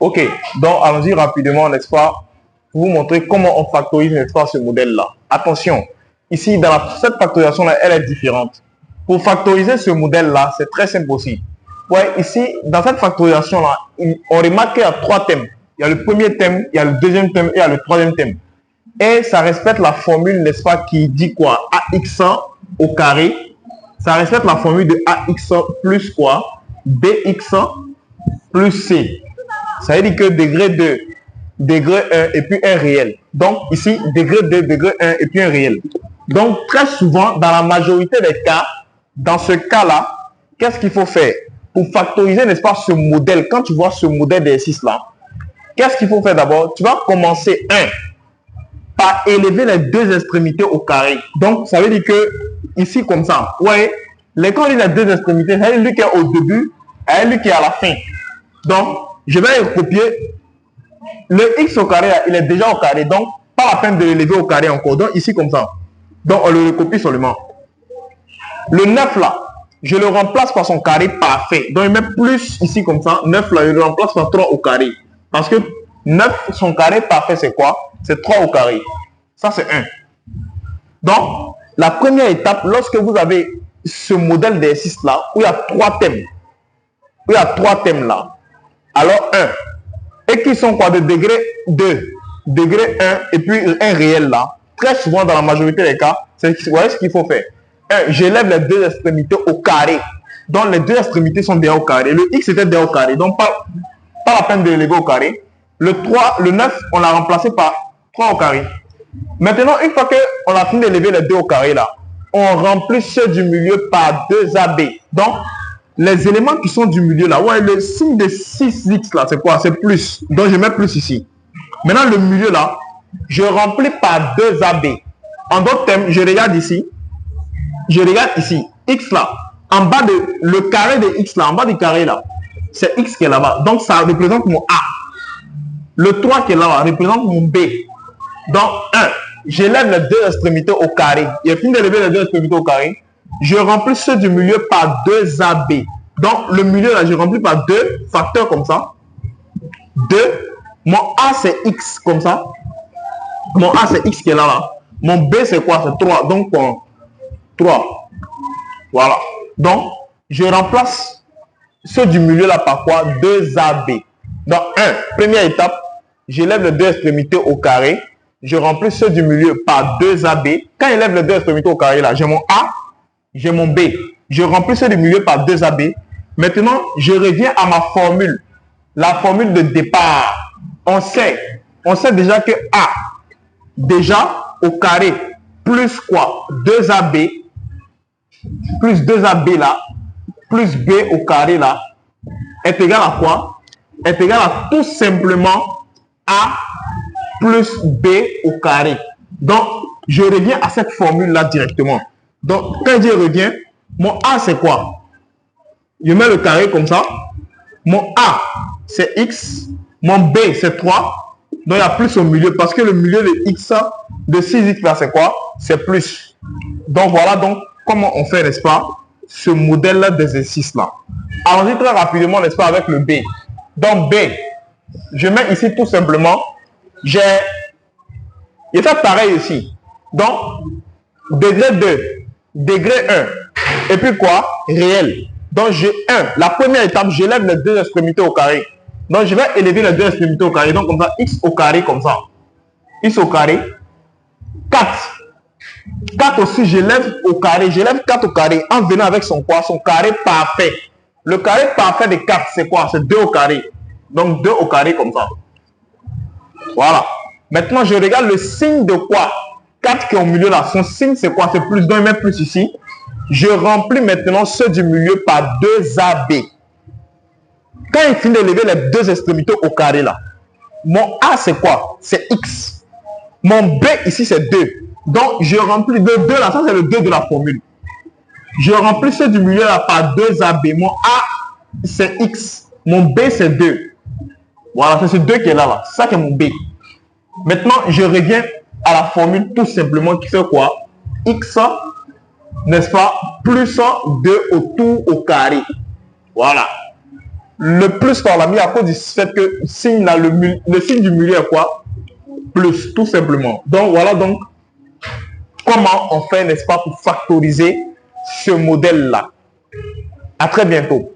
Ok, donc allons-y rapidement, n'est-ce pas, pour vous montrer comment on factorise, n'est-ce pas, ce modèle-là. Attention, ici, cette factorisation-là, elle est différente. Pour factoriser ce modèle-là, c'est très simple aussi. Ouais, ici, dans cette factorisation-là, on remarque qu'il y a 3 thèmes. Il y a le premier thème, il y a le deuxième thème et il y a le troisième thème. Et ça respecte la formule, n'est-ce pas, qui dit quoi? AX au carré. Ça respecte la formule de AX plus quoi? BX plus C. Ça veut dire que degré 2, degré 1 et puis 1 réel. Donc ici, degré 2, degré 1 et puis 1 réel. Donc très souvent, dans la majorité des cas, dans ce cas-là, qu'est-ce qu'il faut faire? Pour factoriser, n'est-ce pas, ce modèle, quand tu vois ce modèle d'exercice là, qu'est-ce qu'il faut faire d'abord? Tu vas commencer par élever les 2 extrémités au carré. Donc ça veut dire que ici comme ça, ouais, quand il y a 2 extrémités, ça veut dire lui qui est au début et lui qui est à la fin. Donc je vais recopier le x au carré, il est déjà au carré, donc pas la peine de l'élever au carré encore. Donc ici comme ça, donc on le recopie seulement. Le 9 là, je le remplace par son carré parfait. Donc, il met plus ici comme ça. 9 là, je le remplace par 3 au carré. Parce que 9, son carré parfait, c'est quoi? C'est 3 au carré. Ça, c'est 1. Donc, la première étape, lorsque vous avez ce modèle d'exercice là, où il y a 3 thèmes, là, alors 1, et qui sont quoi? De degré 2, degré 1, et puis 1 réel là. Très souvent, dans la majorité des cas, c'est ce qu'il faut faire. J'élève les 2 extrémités au carré. Donc les 2 extrémités sont déjà au carré. Le x était déjà au carré. Donc pas la peine de l'élever au carré. Le 3, le 9, on l'a remplacé par 3 au carré. Maintenant, une fois qu'on a fini d'élever les 2 au carré là, on remplit ceux du milieu par 2AB. Donc les éléments qui sont du milieu là, ouais, le signe de 6x là, c'est quoi? C'est plus. Donc je mets plus ici. Maintenant le milieu là, je remplis par 2AB. En d'autres termes, je regarde ici. Je regarde ici, x là, en bas de le carré de x là, en bas du carré là, c'est x qui est là-bas. Donc ça représente mon A. Le 3 qui est là-bas représente mon B. Donc 1, j'élève les 2 extrémités au carré. Il a fini d'élever les 2 extrémités au carré. Je remplis ceux du milieu par 2AB. Donc le milieu là, je remplis par 2 facteurs comme ça. 2. Mon A c'est x comme ça. Mon A c'est x qui est là. Mon B c'est quoi? C'est 3. Donc 3. Voilà. Donc, je remplace ceux du milieu là par quoi? 2AB. Donc, 1, première étape, j'élève les 2 extrémités au carré. Je remplis ceux du milieu par 2AB. Quand j'élève les 2 extrémités au carré là, j'ai mon A, j'ai mon B. Je remplis ceux du milieu par 2AB. Maintenant, je reviens à ma formule. La formule de départ. On sait déjà que A, déjà au carré, plus quoi? 2AB. Plus 2AB là, plus B au carré là, est égal à quoi? Est égal à tout simplement A plus B au carré. Donc, je reviens à cette formule-là directement. Donc, quand je reviens, mon A c'est quoi? Je mets le carré comme ça. Mon A c'est X. Mon B c'est 3. Donc, il y a plus au milieu parce que le milieu de X de 6X là c'est quoi? C'est plus. Donc, voilà donc comment on fait, n'est-ce pas, ce modèle-là d'exercice-là. Allons-y très rapidement, n'est-ce pas, avec le B. Donc, B, je mets ici tout simplement, j'ai fait pareil ici. Donc, degré 2, degré 1, et puis quoi? Réel. Donc, j'ai 1. La première étape, j'élève les 2 extrémités au carré. Donc, je vais élever les 2 extrémités au carré. Donc, comme ça, x au carré, comme ça. X au carré. 4. 4 aussi, j'élève au carré. J'élève 4 au carré en venant avec son quoi? Son carré parfait. Le carré parfait de 4, c'est quoi? C'est 2 au carré. Donc 2 au carré comme ça. Voilà. Maintenant, je regarde le signe de quoi? 4 qui est au milieu là. Son signe, c'est quoi? C'est plus. Donc, il met plus ici. Je remplis maintenant ceux du milieu par 2AB. Quand il finit d'élever les 2 extrémités au carré là, mon A, c'est quoi? C'est X. Mon B, ici, c'est 2. Donc, je remplis le 2 là, ça c'est le 2 de la formule. Je remplis ceux du milieu là par 2AB. Mon A, c'est X. Mon B, c'est 2. Voilà, c'est ce 2 qui est là. C'est ça qui est mon B. Maintenant, je reviens à la formule tout simplement qui fait quoi? X, n'est-ce pas? Plus 2 autour au carré. Voilà. Le plus on l'a mis à cause du fait que le signe du milieu est quoi? Plus, tout simplement. Donc voilà donc comment on fait, n'est-ce pas, pour factoriser ce modèle-là. À très bientôt.